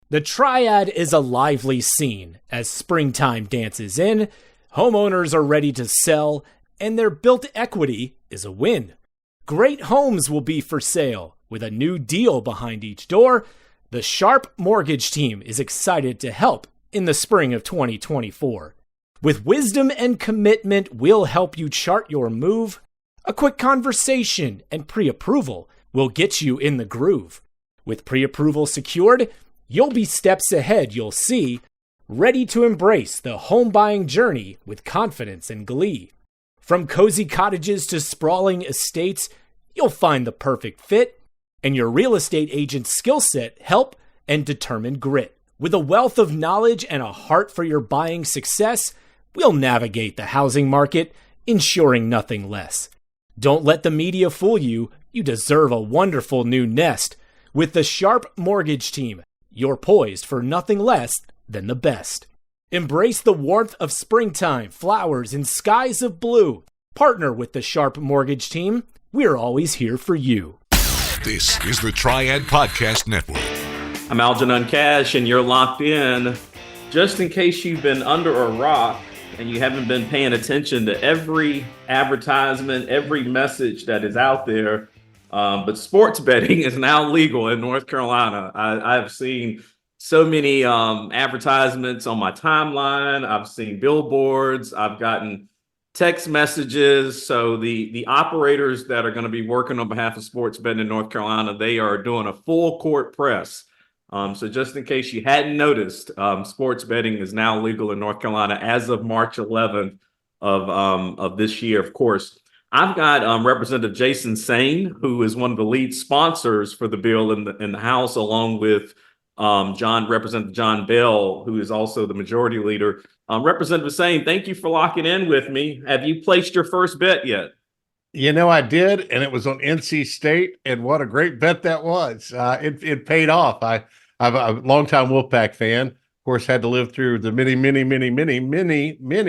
The Triad is a lively scene as springtime dances in, homeowners are ready to sell, and their built equity is a win. Great homes will be for sale with a new deal behind each door. The Sharp Mortgage Team is excited to help in the spring of 2024. With wisdom and commitment, we'll help you chart your move. A quick conversation and pre-approval will get you in the groove. With pre-approval secured, you'll be steps ahead, you'll see, ready to embrace the home buying journey with confidence and glee. From cozy cottages to sprawling estates, you'll find the perfect fit, and your real estate agent's skill set help and determined grit. With a wealth of knowledge and a heart for your buying success, we'll navigate the housing market, ensuring nothing less. Don't let the media fool you. You deserve a wonderful new nest. With the Sharp Mortgage Team, you're poised for nothing less than the best. Embrace the warmth of springtime, flowers, and skies of blue. Partner with the Sharp Mortgage Team. We're always here for you. This is the Triad Podcast Network. I'm Algenon Cash, and you're locked in. Just in case you've been under a rock and you haven't been paying attention to every advertisement, every message that is out there, but sports betting is now legal in North Carolina. I've seen so many advertisements on my timeline. I've seen billboards. I've gotten text messages. So the operators that are going to be working on behalf of sports betting in North Carolina, they are doing a full court press. So just in case you hadn't noticed, sports betting is now legal in North Carolina as of March 11th of this year. Of course, I've got Representative Jason Saine, who is one of the lead sponsors for the bill in the House, along with Representative John Bell, who is also the majority leader. Representative Saine, thank you for locking in with me. Have you placed your first bet yet? You know, I did, and it was on NC State, and what a great bet that was. It paid off. I'm a longtime Wolfpack fan. Of course, had to live through the many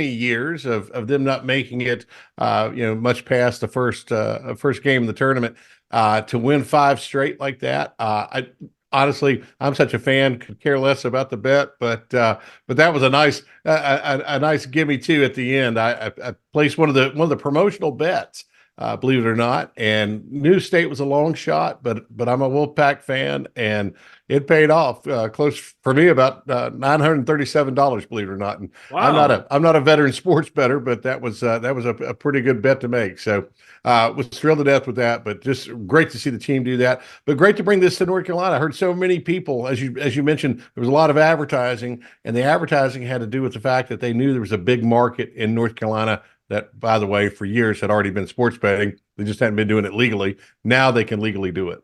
years of them not making it, much past the first game of the tournament. To win 5 straight like that, honestly, I'm such a fan, could care less about the bet, but that was a nice gimme too at the end. I placed one of the promotional bets. Believe it or not, and New State was a long shot, but I'm a Wolfpack fan, and it paid off. Close for me, about $937. Believe it or not, and wow. I'm not a veteran sports bettor, but that was a pretty good bet to make. So was thrilled to death with that. But just great to see the team do that. But great to bring this to North Carolina. I heard so many people, as you mentioned, there was a lot of advertising, and the advertising had to do with the fact that they knew there was a big market in North Carolina. That, by the way, for years had already been sports betting. They just hadn't been doing it legally. Now they can legally do it.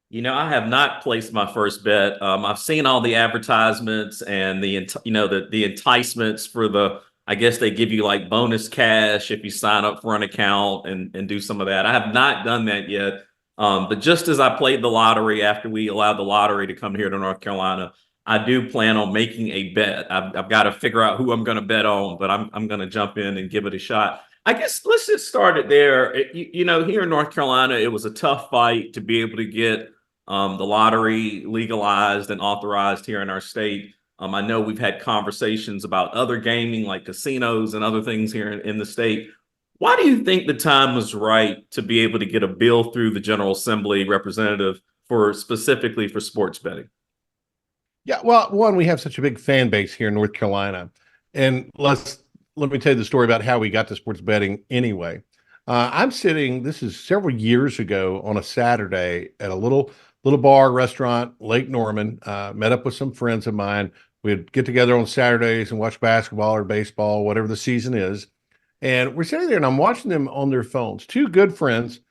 You know, I have not placed my first bet. I've seen all the advertisements and the enticements for I guess they give you like bonus cash if you sign up for an account and do some of that. I have not done that yet. But just as I played the lottery after we allowed the lottery to come here to North Carolina, I do plan on making a bet. I've got to figure out who I'm going to bet on, but I'm going to jump in and give it a shot. I guess let's just start it there. Here in North Carolina, it was a tough fight to be able to get the lottery legalized and authorized here in our state. I know we've had conversations about other gaming like casinos and other things here in the state. Why do you think the time was right to be able to get a bill through the General Assembly, Representative, specifically for sports betting? Yeah, well, one, we have such a big fan base here in North Carolina, and let me tell you the story about how we got to sports betting anyway. I'm sitting, this is several years ago, on a Saturday at a little bar restaurant, Lake Norman. Met up with some friends of mine. We'd get together on Saturdays and watch basketball or baseball, whatever the season is. And we're sitting there, and I'm watching them on their phones. 2 good friends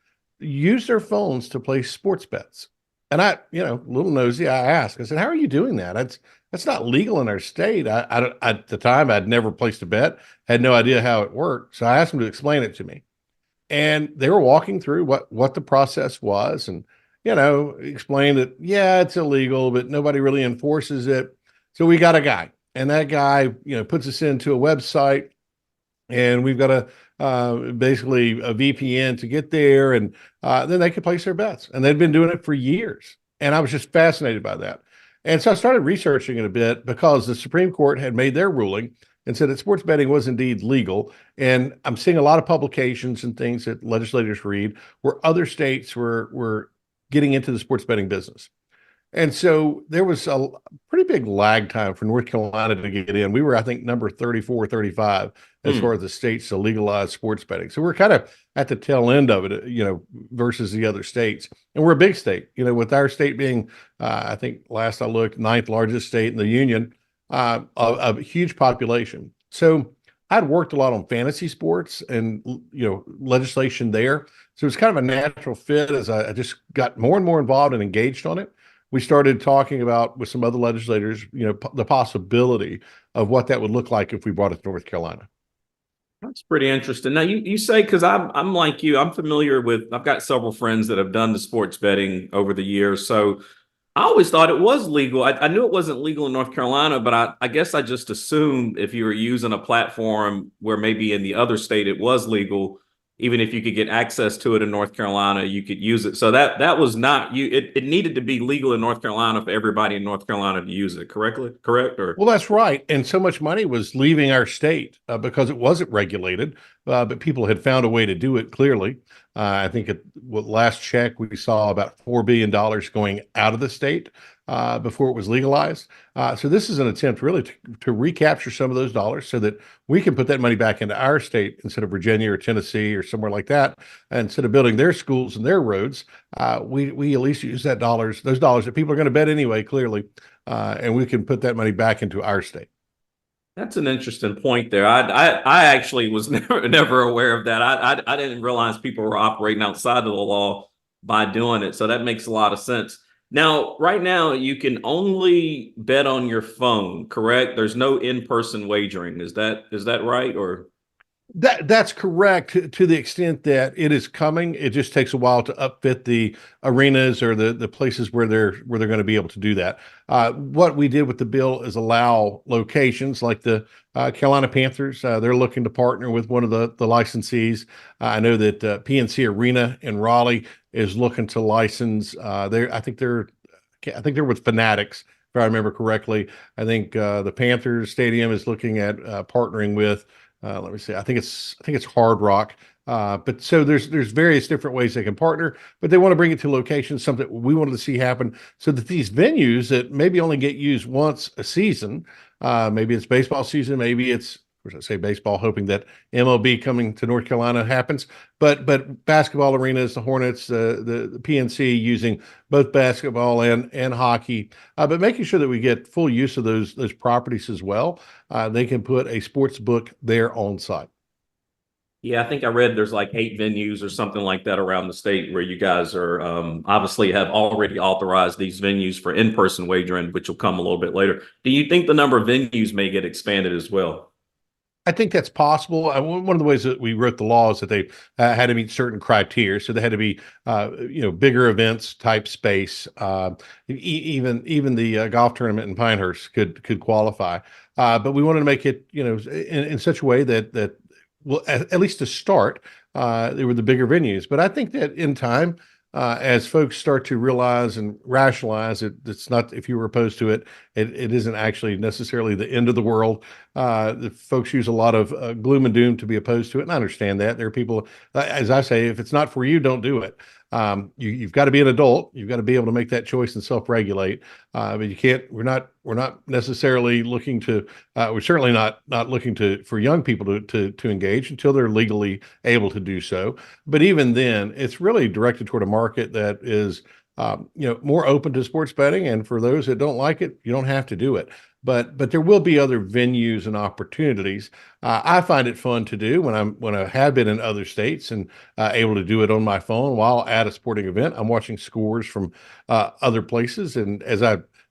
use their phones to play sports bets. And I, a little nosy, I asked, I said, how are you doing that? That's not legal in our state. At the time, I'd never placed a bet, had no idea how it worked. So I asked them to explain it to me. And they were walking through what the process was and, explained that, yeah, it's illegal, but nobody really enforces it. So we got a guy, and that guy, puts us into a website, and we've got basically a VPN to get there, and then they could place their bets. And they'd been doing it for years. And I was just fascinated by that. And so I started researching it a bit because the Supreme Court had made their ruling and said that sports betting was indeed legal. And I'm seeing a lot of publications and things that legislators read where other states were getting into the sports betting business. And so there was a pretty big lag time for North Carolina to get in. We were, I think, number 34, 35 as far as the states to legalize sports betting. So we're kind of at the tail end of it, versus the other states. And we're a big state, with our state being, I think last I looked, ninth largest state in the union, a huge population. So I'd worked a lot on fantasy sports and, legislation there. So it's kind of a natural fit as I just got more and more involved and engaged on it. We started talking about with some other legislators, the possibility of what that would look like if we brought it to North Carolina. That's pretty interesting. Now you say, because I'm like you, I'm familiar with, I've got several friends that have done the sports betting over the years. So I always thought it was legal. I knew it wasn't legal in North Carolina, but I guess I just assumed if you were using a platform where maybe in the other state it was legal, even if you could get access to it in North Carolina, you could use it. So that was not you. It needed to be legal in North Carolina for everybody in North Carolina to use it. Correct? Or Well, that's right. And so much money was leaving our state because it wasn't regulated, but people had found a way to do it clearly. I think last check, we saw about $4 billion going out of the state before it was legalized. So this is an attempt really to recapture some of those dollars so that we can put that money back into our state instead of Virginia or Tennessee or somewhere like that. And instead of building their schools and their roads, we at least use those dollars that people are going to bet anyway, clearly, and we can put that money back into our state. that's an interesting point there. I actually was never aware of that. I didn't realize people were operating outside of the law by doing it. So that makes a lot of sense. Now, right now, you can only bet on your phone, correct? There's no in-person wagering. Is that right? Or That's correct to the extent that it is coming. It just takes a while to upfit the arenas or the places where they're going to be able to do that. What we did with the bill is allow locations like the Carolina Panthers. They're looking to partner with one of the licensees. I know that PNC Arena in Raleigh is looking to license. I think they're with Fanatics, if I remember correctly. I think the Panthers Stadium is looking at partnering with. Let me see. I think it's Hard Rock. But so there's various different ways they can partner, but they want to bring it to locations, something we wanted to see happen so that these venues that maybe only get used once a season, maybe it's baseball season, maybe it's, of course I say baseball, hoping that MLB coming to North Carolina happens, but basketball arenas, the Hornets, the PNC using both basketball and hockey, but making sure that we get full use of those properties as well. They can put a sports book there on site. yeah, I think I read there's like 8 venues or something like that around the state where you guys are obviously have already authorized these venues for in-person wagering, which will come a little bit later. Do you think the number of venues may get expanded as well? I think that's possible. One of the ways that we wrote the law is that they had to meet certain criteria. So they had to be, bigger events type space. Even the golf tournament in Pinehurst could qualify. But we wanted to make it, in such a way that well, at least to start, they were the bigger venues. But I think that in time, as folks start to realize and rationalize it's not, if you were opposed to it, it isn't actually necessarily the end of the world. The folks use a lot of gloom and doom to be opposed to it, and I understand that. There are people, as I say, if it's not for you, don't do it. You've got to be an adult. You've got to be able to make that choice and self-regulate. But you can't. We're not necessarily looking to. We're certainly not looking for young people to engage until they're legally able to do so. But even then, it's really directed toward a market that is, more open to sports betting. And for those that don't like it, you don't have to do it. But there will be other venues and opportunities. I find it fun to do when I have been in other states and able to do it on my phone while at a sporting event. I'm watching scores from other places, and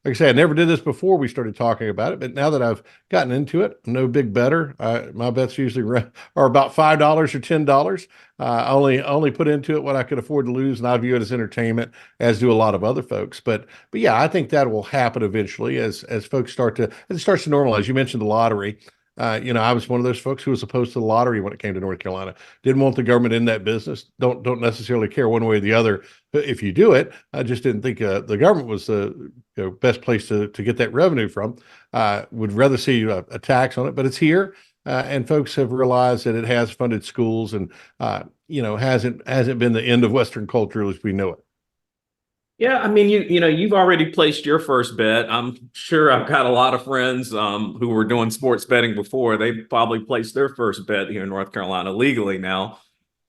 like I say, I never did this before we started talking about it, but now that I've gotten into it, I'm no big better. My bets usually are about $5 or $10. I only put into it what I could afford to lose, and I view it as entertainment, as do a lot of other folks. But yeah, I think that will happen eventually as folks it starts to normalize. You mentioned the lottery. I was one of those folks who was opposed to the lottery when it came to North Carolina. Didn't want the government in that business. Don't necessarily care one way or the other if you do it. I just didn't think the government was the best place to get that revenue from. Would rather see a tax on it, but it's here. And folks have realized that it has funded schools and, hasn't been the end of Western culture as we know it. Yeah, I mean, you've already placed your first bet. I'm sure I've got a lot of friends who were doing sports betting before. They probably placed their first bet here in North Carolina legally now.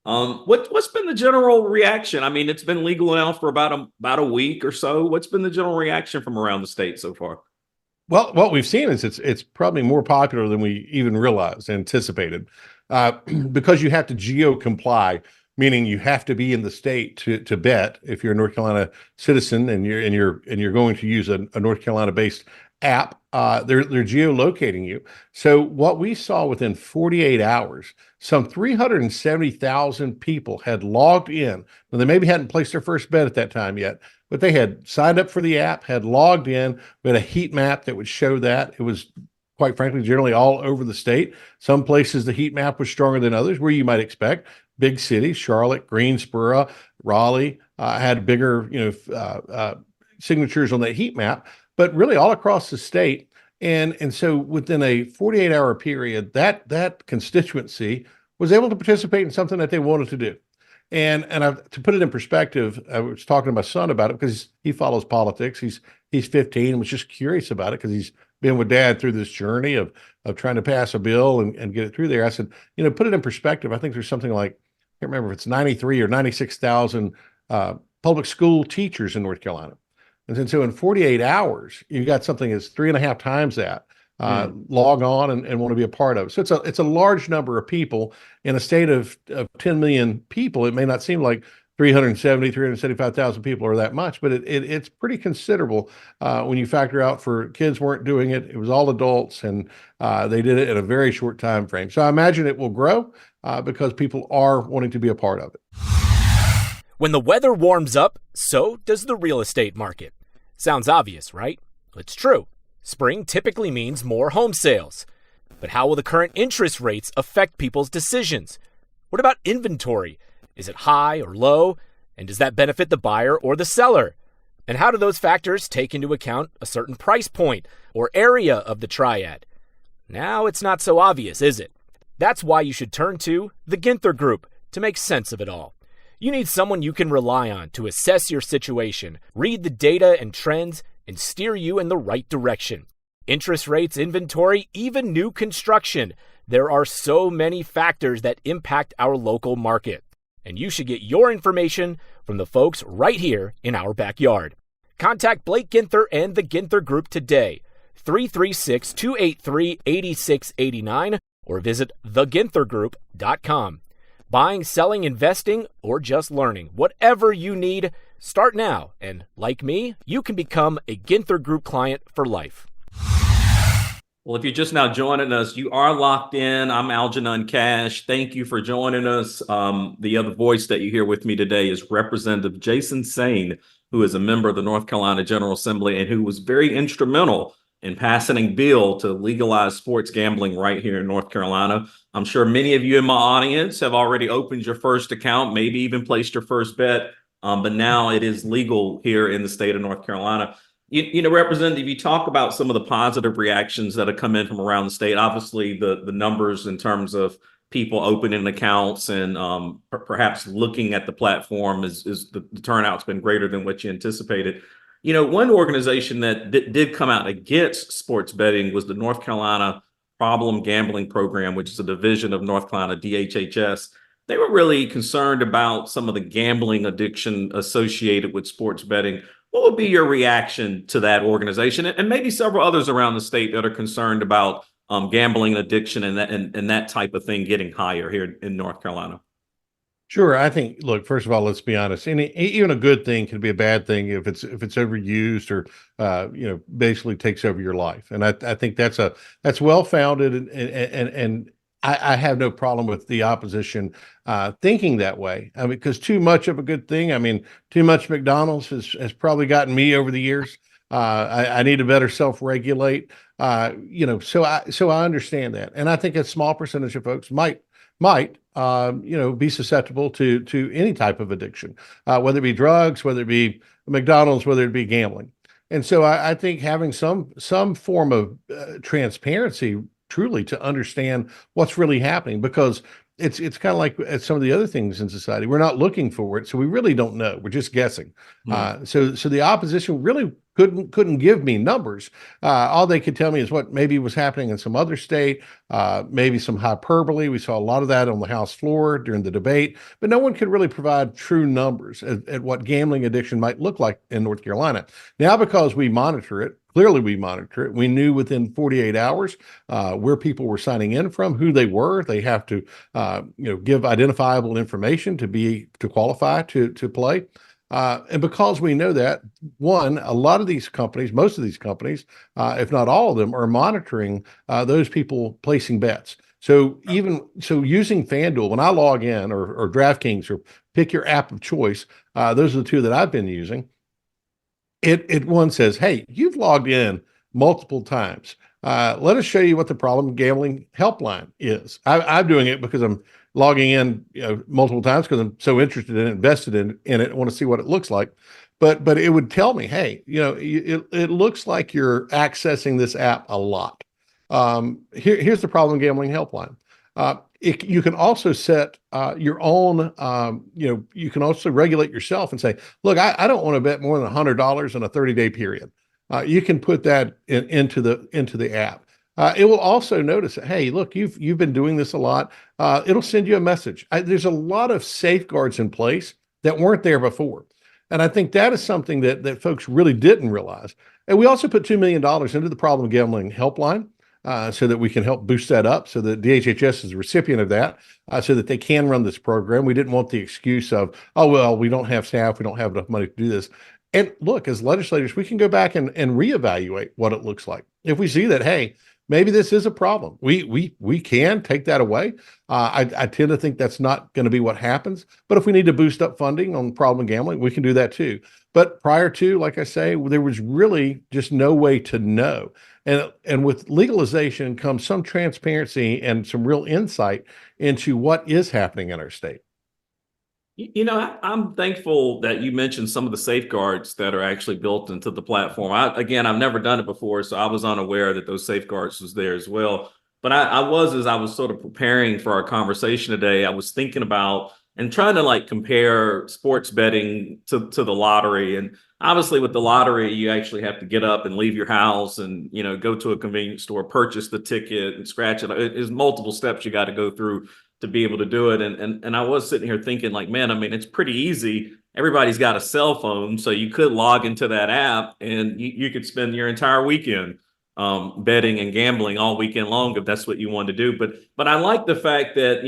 What's been the general reaction? I mean, it's been legal now for about a week or so. What's been the general reaction from around the state so far? Well, what we've seen is it's probably more popular than we even realized, anticipated, because you have to geo comply, meaning you have to be in the state to bet if you're a North Carolina citizen and you're going to use a North Carolina based app. They're geolocating you. So what we saw within 48 hours, some 370,000 people had logged in. Now, they maybe hadn't placed their first bet at that time yet, but they had signed up for the app, had logged in. We had a heat map that would show that. It was, quite frankly, generally all over the state. Some places the heat map was stronger than others, where you might expect. Big cities, Charlotte, Greensboro, Raleigh, had bigger, signatures on that heat map, but really all across the state. And so within a 48-hour period, that constituency was able to participate in something that they wanted to do. And to put it in perspective, I was talking to my son about it because he follows politics. He's 15 and was just curious about it because he's been with dad through this journey of trying to pass a bill and get it through there. I said, put it in perspective. I think there's something like, I can't remember if it's 93 or 96,000 public school teachers in North Carolina. And so in 48 hours, you got something that's 3.5 times that. Log on and want to be a part of. So it's a large number of people in a state of 10 million people. It may not seem like 375,000 people are that much, but it's pretty considerable when you factor out for kids weren't doing it. It was all adults, and they did it in a very short time frame. So I imagine it will grow because people are wanting to be a part of it. When the weather warms up, so does the real estate market. Sounds obvious, right? It's true. Spring typically means more home sales. But how will the current interest rates affect people's decisions? What about inventory? Is it high or low? And does that benefit the buyer or the seller? And how do those factors take into account a certain price point or area of the triad? Now it's not so obvious, is it? That's why you should turn to the Ginther Group to make sense of it all. You need someone you can rely on to assess your situation, read the data and trends, and steer you in the right direction. Interest rates, inventory, even new construction. There are so many factors that impact our local market. And you should get your information from the folks right here in our backyard. Contact Blake Ginther and the Ginther Group today, 336-283-8689, or visit theginthergroup.com. Buying, selling, investing, or just learning. Whatever you need, start now. And like me, you can become a Ginther Group client for life. Well, if you're just now joining us, you are locked in. I'm Algenon Cash. Thank you for joining us. The other voice that you hear with me today is Representative Jason Saine, who is a member of the North Carolina General Assembly and who was very instrumental in passing a bill to legalize sports gambling right here in North Carolina. I'm sure many of you in my audience have already opened your first account, maybe even placed your first bet, but now it is legal here in the state of North Carolina. Representative, you talk about some of the positive reactions that have come in from around the state. Obviously, the numbers in terms of people opening accounts and perhaps looking at the platform is the turnout's been greater than what you anticipated. One organization that did come out against sports betting was the North Carolina Problem Gambling Program, which is a division of North Carolina DHHS. They were really concerned about some of the gambling addiction associated with sports betting. What would be your reaction to that organization and maybe several others around the state that are concerned about gambling addiction and that type of thing getting higher here in North Carolina? Sure. I think, look, first of all, let's be honest. Even a good thing can be a bad thing if it's overused or basically takes over your life. And I think that's well founded, and I have no problem with the opposition thinking that way. I mean, because too much of a good thing. I mean, too much McDonald's has probably gotten me over the years. I need to better self-regulate. So I understand that, and I think a small percentage of folks might be susceptible to any type of addiction, whether it be drugs, whether it be McDonald's, whether it be gambling. And so I think having some form of transparency truly to understand what's really happening, because it's kind of like some of the other things in society. We're not looking for it, so we really don't know. We're just guessing. So the opposition really couldn't give me numbers. All they could tell me is what maybe was happening in some other state, maybe some hyperbole. We saw a lot of that on the House floor during the debate, but no one could really provide true numbers at what gambling addiction might look like in North Carolina. Now, because we monitor it, clearly we monitor it. We knew within 48 hours where people were signing in from, who they were. They have to give identifiable information to qualify to play. And because we know that, one, a lot of these companies, most of these companies, if not all of them, are monitoring those people placing bets. So using FanDuel, when I log in, or DraftKings, or pick your app of choice, those are the two that I've been using. It one says, hey, you've logged in multiple times. Let us show you what the problem gambling helpline is. I'm doing it because I'm logging in multiple times because I'm so interested in it, invested in it, and want to see what it looks like. But it would tell me, hey, it looks like you're accessing this app a lot. Here's the problem gambling helpline. You can also set your own, you can also regulate yourself and say, look, I don't want to bet more than $100 in a 30-day period. You can put that into the app. It will also notice that, hey, look, you've been doing this a lot. It'll send you a message. There's a lot of safeguards in place that weren't there before. And I think that is something that folks really didn't realize. And we also put $2 million into the problem gambling helpline so that we can help boost that up, so that DHHS is a recipient of that, so that they can run this program. We didn't want the excuse of, oh, well, we don't have staff, we don't have enough money to do this. And look, as legislators, we can go back and reevaluate what it looks like. If we see that, hey, maybe this is a problem, we can take that away. I tend to think that's not going to be what happens. But if we need to boost up funding on problem gambling, we can do that too. But prior to, like I say, there was really just no way to know. And with legalization comes some transparency and some real insight into what is happening in our state. I'm thankful that you mentioned some of the safeguards that are actually built into the platform. I've never done it before, so I was unaware that those safeguards was there as well. But as I was sort of preparing for our conversation today, I was thinking about and trying to compare sports betting to the lottery. And obviously with the lottery, you actually have to get up and leave your house and, go to a convenience store, purchase the ticket and scratch it. There's multiple steps you got to go through to be able to do it. And I was sitting here thinking man, it's pretty easy. Everybody's got a cell phone, so you could log into that app and you could spend your entire weekend betting and gambling all weekend long if that's what you want to do. But I like the fact that,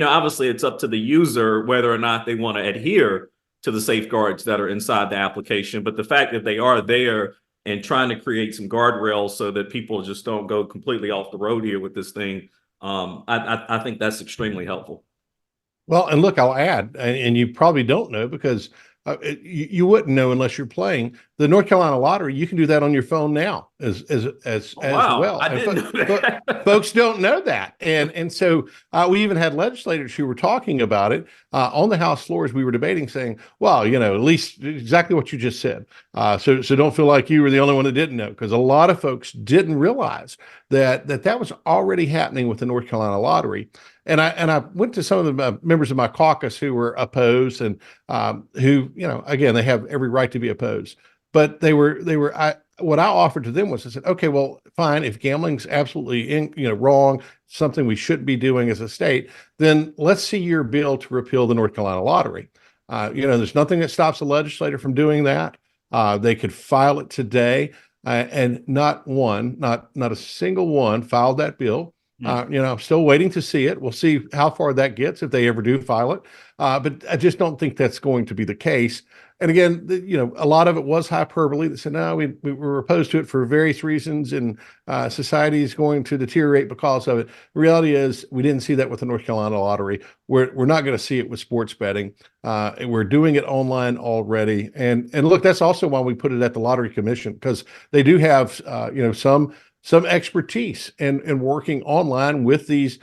obviously it's up to the user whether or not they want to adhere to the safeguards that are inside the application. But the fact that they are there and trying to create some guardrails so that people just don't go completely off the road here with this thing, I think that's extremely helpful. Well, and look, I'll add, and you probably don't know because you wouldn't know unless you're playing the North Carolina lottery. You can do that on your phone now as well. I didn't know that. Folks don't know that, and so we even had legislators who were talking about it on the House floor as we were debating, saying, "Well, at least exactly what you just said." So don't feel like you were the only one that didn't know, because a lot of folks didn't realize that was already happening with the North Carolina lottery. And I went to some of the members of my caucus who were opposed and who, again, they have every right to be opposed. But what I offered to them was, I said, okay, well, fine. If gambling's absolutely wrong, something we shouldn't be doing as a state, then let's see your bill to repeal the North Carolina lottery. There's nothing that stops a legislator from doing that. They could file it today, and not a single one filed that bill. I'm still waiting to see it. We'll see how far that gets if they ever do file it. But I just don't think that's going to be the case. And again, a lot of it was hyperbole that said, no, we were opposed to it for various reasons, and society is going to deteriorate because of it. The reality is we didn't see that with the North Carolina lottery. We're not going to see it with sports betting. We're doing it online already. And look, that's also why we put it at the Lottery Commission, because they do have, some expertise in working online with these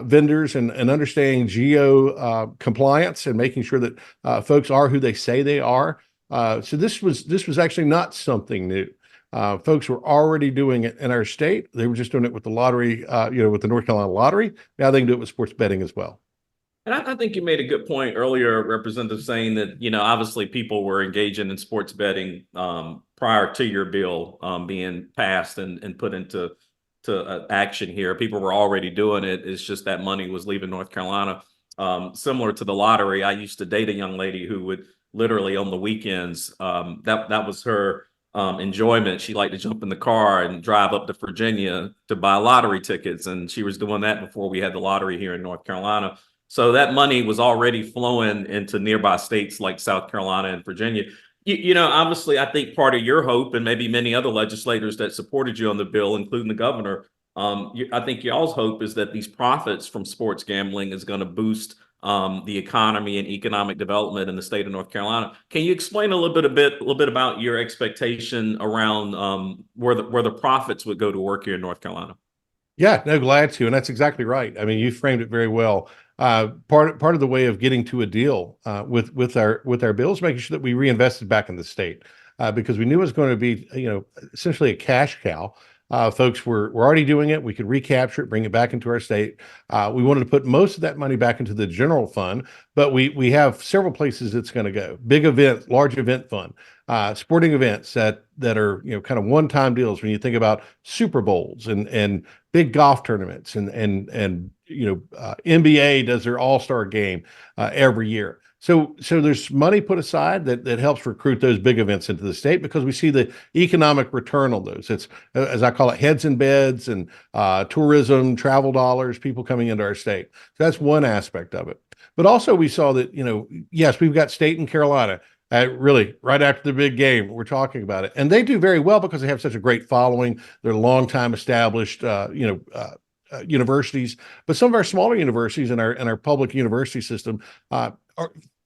vendors and understanding geo compliance and making sure that folks are who they say they are. So this was actually not something new. Folks were already doing it in our state. They were just doing it with the lottery, with the North Carolina lottery. Now they can do it with sports betting as well. And I think you made a good point earlier, Representative, saying that, obviously people were engaging in sports betting prior to your bill being passed and put into action here. People were already doing it. It's just that money was leaving North Carolina. Similar to the lottery, I used to date a young lady who would literally on the weekends, that was her enjoyment. She liked to jump in the car and drive up to Virginia to buy lottery tickets. And she was doing that before we had the lottery here in North Carolina. So that money was already flowing into nearby states like South Carolina and Virginia. Obviously, I think part of your hope, and maybe many other legislators that supported you on the bill, including the governor, I think y'all's hope is that these profits from sports gambling is going to boost the economy and economic development in the state of North Carolina. Can you explain a little bit about your expectation around where the profits would go to work here in North Carolina? Yeah, no, glad to. And that's exactly right. I mean, you framed it very well. Part of the way of getting to a deal with our bills, making sure that we reinvested back in the state, because we knew it was going to be, essentially a cash cow. Folks were already doing it. We could recapture it, bring it back into our state. We wanted to put most of that money back into the general fund, but we have several places it's going to go. Big event, large event fund, sporting events that are, kind of one-time deals. When you think about Super Bowls and big golf tournaments and NBA does their all-star game every year. So there's money put aside that helps recruit those big events into the state, because we see the economic return on those. It's, as I call it, heads in beds and tourism, travel dollars, people coming into our state. So that's one aspect of it. But also we saw that, yes, we've got State and Carolina. Really, right after the big game, we're talking about it. And they do very well because they have such a great following. They're long-time established, universities. But some of our smaller universities in our public university system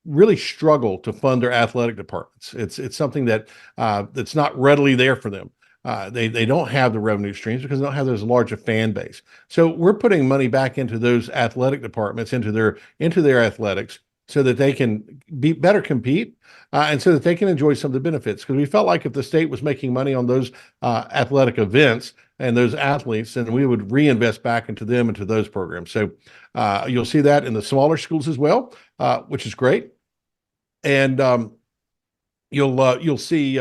really struggle to fund their athletic departments. It's something that's not readily there for them. They don't have the revenue streams because they don't have as large a fan base. So we're putting money back into those athletic departments, into their athletics, so that they can better compete, and so that they can enjoy some of the benefits. Because we felt like if the state was making money on those athletic events and those athletes, then we would reinvest back into them, into those programs. So you'll see that in the smaller schools as well, which is great. And you'll see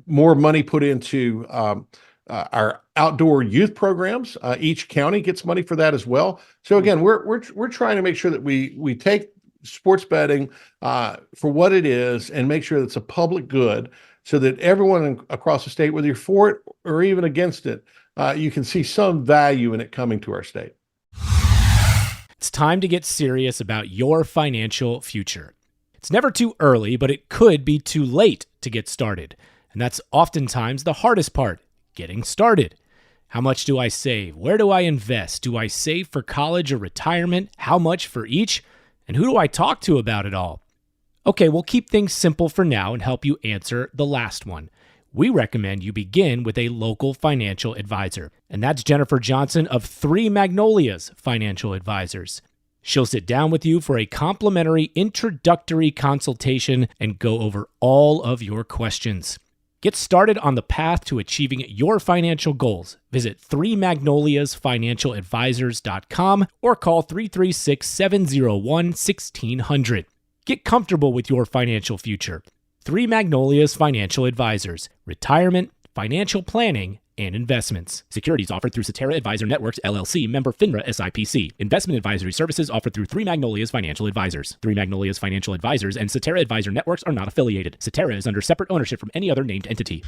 more money put into our outdoor youth programs. Each county gets money for that as well. So again, we're trying to make sure that we take sports betting for what it is and make sure that it's a public good, so that everyone across the state, whether you're for it or even against it, you can see some value in it coming to our state. It's time to get serious about your financial future. It's never too early, but it could be too late to get started. And that's oftentimes the hardest part, getting started. How much do I save? Where do I invest? Do I save for college or retirement? How much for each? And who do I talk to about it all? Okay, we'll keep things simple for now and help you answer the last one. We recommend you begin with a local financial advisor. And that's Jennifer Johnson of Three Magnolias Financial Advisors. She'll sit down with you for a complimentary introductory consultation and go over all of your questions. Get started on the path to achieving your financial goals. Visit threemagnoliasfinancialadvisors.com or call 336-701-1600. Get comfortable with your financial future. Three Magnolias Financial Advisors. Retirement, financial planning, and investments. Securities offered through Cetera Advisor Networks, LLC, member FINRA SIPC. Investment advisory services offered through Three Magnolias Financial Advisors. Three Magnolias Financial Advisors and Cetera Advisor Networks are not affiliated. Cetera is under separate ownership from any other named entity.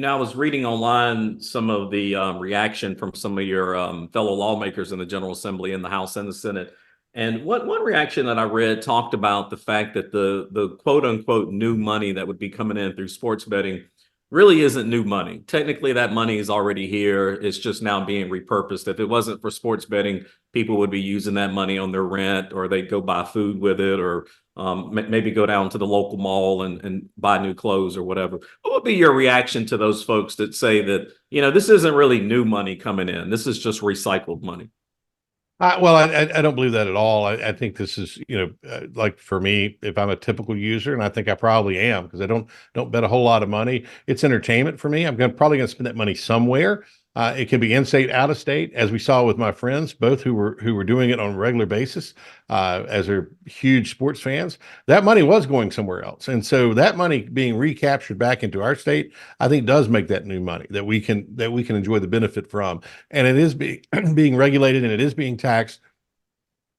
I was reading online some of the reaction from some of your fellow lawmakers in the General Assembly, in the House and the Senate, And one reaction that I read talked about the fact that the quote unquote new money that would be coming in through sports betting really isn't new money. Technically, that money is already here. It's just now being repurposed. If it wasn't for sports betting, people would be using that money on their rent, or they'd go buy food with it, or maybe go down to the local mall and buy new clothes or whatever. What would be your reaction to those folks that say that, this isn't really new money coming in? This is just recycled money. Well, I don't believe that at all. I think this is, like for me, if I'm a typical user, and I think I probably am because I don't bet a whole lot of money. It's entertainment for me. Probably going to spend that money somewhere. It could be in state, out of state, as we saw with my friends, both who were doing it on a regular basis, as they're huge sports fans. That money was going somewhere else, and so that money being recaptured back into our state, I think, does make that new money that we can enjoy the benefit from, and it is being regulated and it is being taxed.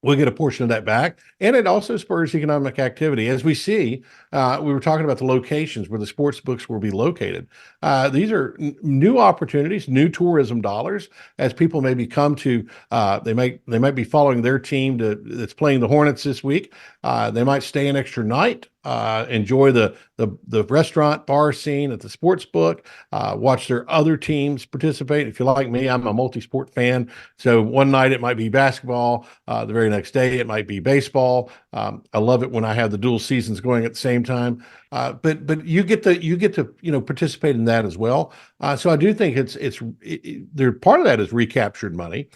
We'll get a portion of that back. And it also spurs economic activity. As we see, we were talking about the locations where the sports books will be located. These are new opportunities, new tourism dollars, as people maybe come to, they might be following their team that's playing the Hornets this week. They might stay an extra night, enjoy the restaurant bar scene at the sports book, watch their other teams participate. If you're like me, I'm a multi-sport fan. So one night it might be basketball, the very next day it might be baseball. I love it when I have the dual seasons going at the same time. But you get to participate in that as well. So I do think there part of that is recaptured money,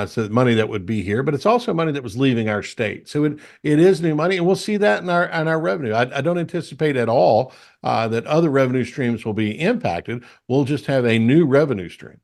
so money that would be here, but it's also money that was leaving our state. So it is new money, and we'll see that in our revenue. I don't anticipate at all that other revenue streams will be impacted. We'll just have a new revenue stream.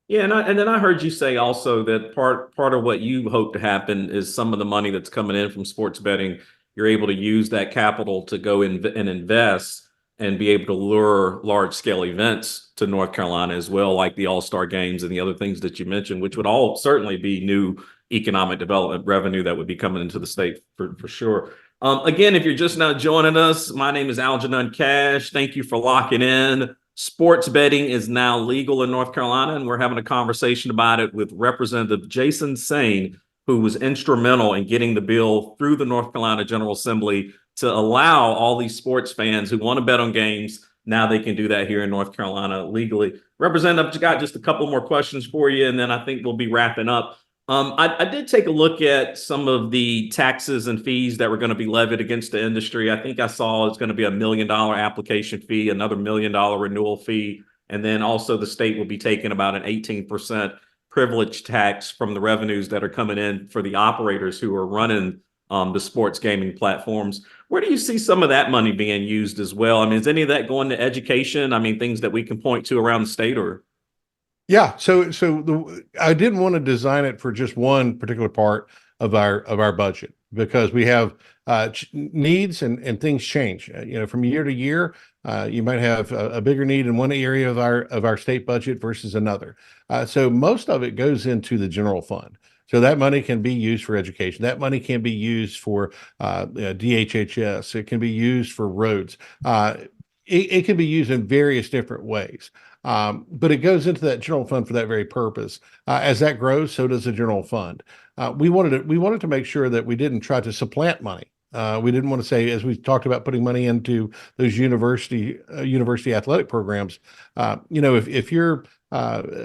Yeah, and then I heard you say also that part of what you hope to happen is some of the money that's coming in from sports betting, you're able to use that capital to go in and invest and be able to lure large scale events to North Carolina as well, like the All-Star games and the other things that you mentioned, which would all certainly be new economic development revenue that would be coming into the state for sure. Again, if you're just now joining us, my name is Algenon Cash. Thank you for locking in. Sports betting is now legal in North Carolina, and we're having a conversation about it with Representative Jason Saine, who was instrumental in getting the bill through the North Carolina General Assembly to allow all these sports fans who want to bet on games, now they can do that here in North Carolina legally. Representative, I've got just a couple more questions for you, and then I think we'll be wrapping up. I did take a look at some of the taxes and fees that were going to be levied against the industry. I think I saw it's going to be $1 million application fee, another $1 million renewal fee, and then also the state will be taking about an 18% privilege tax from the revenues that are coming in for the operators who are running the sports gaming platforms. Where do you see some of that money being used as well? I mean, is any of that going to education? I mean, things that we can point to around the state, or? Yeah, I didn't want to design it for just one particular part of our budget, because we have needs and things change. From year to year, you might have a bigger need in one area of our state budget versus another. So most of it goes into the general fund. So that money can be used for education. That money can be used for DHHS. It can be used for roads. It can be used in various different ways. But it goes into that general fund for that very purpose. As that grows, so does the general fund. We wanted to make sure that we didn't try to supplant money. We didn't want to say, as we talked about putting money into those university athletic programs, if you're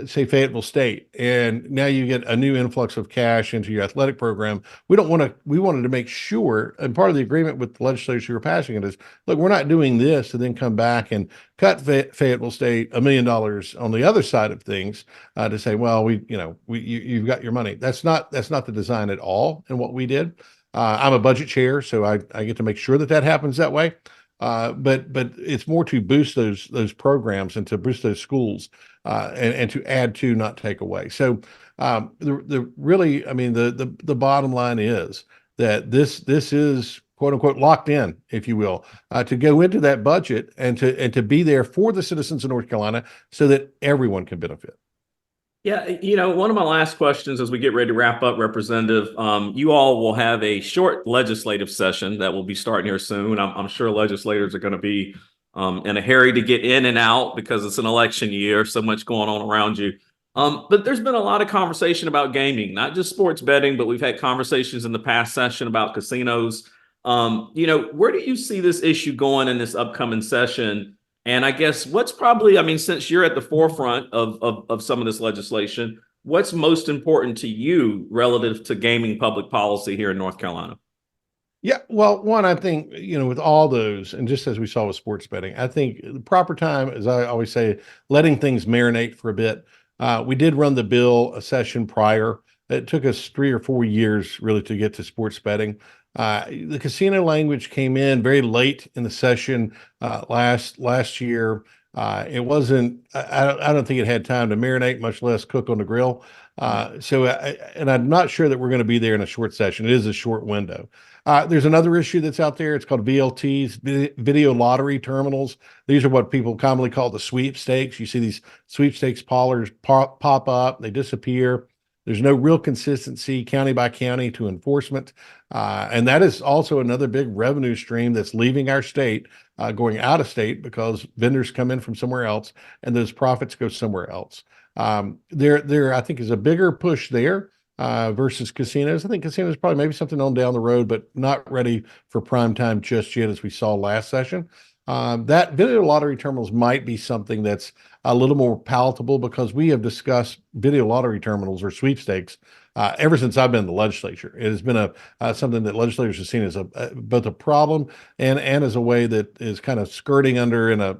say Fayetteville State, and now you get a new influx of cash into your athletic program. We wanted to make sure, and part of the agreement with the legislators who were passing it is, look, we're not doing this and then come back and cut Fayetteville State $1 million on the other side of things to say, well, you've got your money. That's not the design at all in what we did. I'm a budget chair, so I get to make sure that happens that way. But it's more to boost those programs and to boost those schools, and to add to, not take away. So the bottom line is that this is quote unquote locked in, if you will, to go into that budget and to be there for the citizens of North Carolina so that everyone can benefit. Yeah, one of my last questions as we get ready to wrap up, Representative, you all will have a short legislative session that will be starting here soon. I'm sure legislators are going to be in a hurry to get in and out because it's an election year, so much going on around you. But there's been a lot of conversation about gaming, not just sports betting, but we've had conversations in the past session about casinos. Where do you see this issue going in this upcoming session? And I guess what's probably, I mean, since you're at the forefront of some of this legislation, what's most important to you relative to gaming public policy here in North Carolina? Yeah, well, one, I think, with all those, and just as we saw with sports betting, I think the proper time, as I always say, letting things marinate for a bit. We did run the bill a session prior. It took us 3 or 4 years really to get to sports betting. The casino language came in very late in the session last year. It wasn't. I don't think it had time to marinate, much less cook on the grill. And I'm not sure that we're going to be there in a short session. It is a short window. There's another issue that's out there. It's called VLTs, video lottery terminals. These are what people commonly call the sweepstakes. You see these sweepstakes pollers pop up, they disappear. There's no real consistency county by county to enforcement. And that is also another big revenue stream that's leaving our state, going out of state because vendors come in from somewhere else and those profits go somewhere else. There, I think, is a bigger push there versus casinos. I think casinos probably maybe something on down the road, but not ready for prime time just yet, as we saw last session. That video lottery terminals might be something that's a little more palatable because we have discussed video lottery terminals or sweepstakes ever since I've been in the legislature. It has been something that legislators have seen as both a problem and as a way that is kind of skirting under in a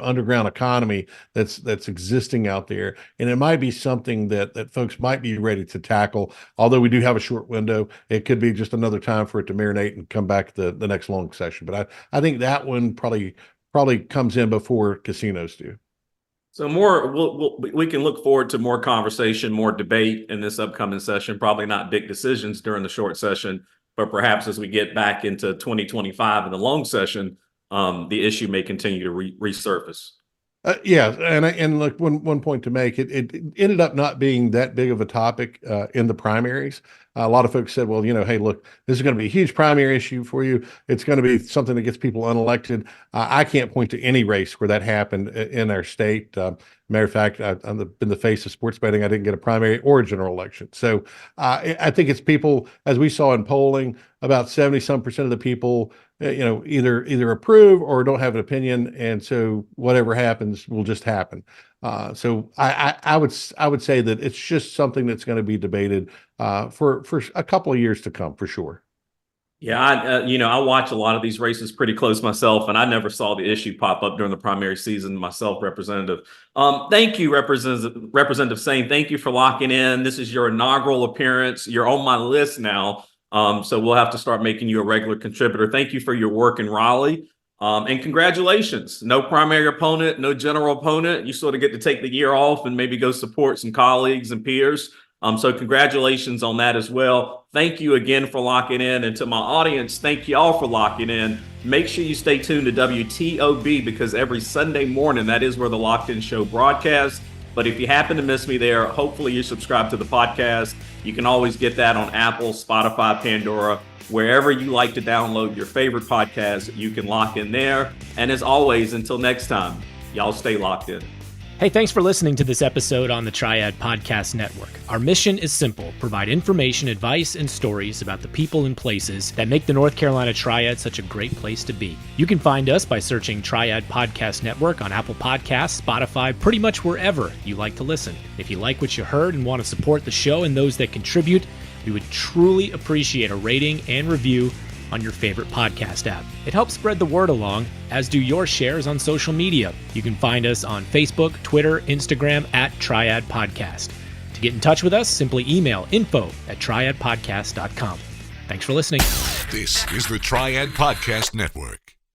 underground economy that's existing out there. And it might be something that folks might be ready to tackle. Although we do have a short window, it could be just another time for it to marinate and come back the next long session. But I think that one probably comes in before casinos do. So we can look forward to more conversation, more debate in this upcoming session. Probably not big decisions during the short session, but perhaps as we get back into 2025 in the long session, the issue may continue to resurface. Yeah, and look, one point to make, it ended up not being that big of a topic in the primaries. A lot of folks said, well, hey, look, this is going to be a huge primary issue for you. It's going to be something that gets people unelected. I can't point to any race where that happened in our state. Matter of fact, I've been the face of sports betting. I didn't get a primary or a general election. So I think it's people, as we saw in polling, about 70% of the people, either approve or don't have an opinion. And so whatever happens will just happen. So I would say that it's just something that's going to be debated for a couple of years to come, for sure. Yeah, I watch a lot of these races pretty close myself, and I never saw the issue pop up during the primary season myself, Representative. Thank you, Representative Saine. Thank you for locking in. This is your inaugural appearance. You're on my list now, so we'll have to start making you a regular contributor. Thank you for your work in Raleigh, and congratulations. No primary opponent, no general opponent. You sort of get to take the year off and maybe go support some colleagues and peers. So congratulations on that as well. Thank you again for locking in. And to my audience, thank you all for locking in. Make sure you stay tuned to WTOB because every Sunday morning, that is where the Locked In Show broadcasts. But if you happen to miss me there, hopefully you subscribe to the podcast. You can always get that on Apple, Spotify, Pandora, wherever you like to download your favorite podcast, you can lock in there. And as always, until next time, y'all stay locked in. Hey, thanks for listening to this episode on the Triad Podcast Network. Our mission is simple: provide information, advice, and stories about the people and places that make the North Carolina Triad such a great place to be. You can find us by searching Triad Podcast Network on Apple Podcasts, Spotify, pretty much wherever you like to listen. If you like what you heard and want to support the show and those that contribute, we would truly appreciate a rating and review on your favorite podcast app. It helps spread the word along, as do your shares on social media. You can find us on Facebook, Twitter, Instagram @Triad Podcast. To get in touch with us, simply email info@triadpodcast.com. Thanks for listening. This is the Triad Podcast Network.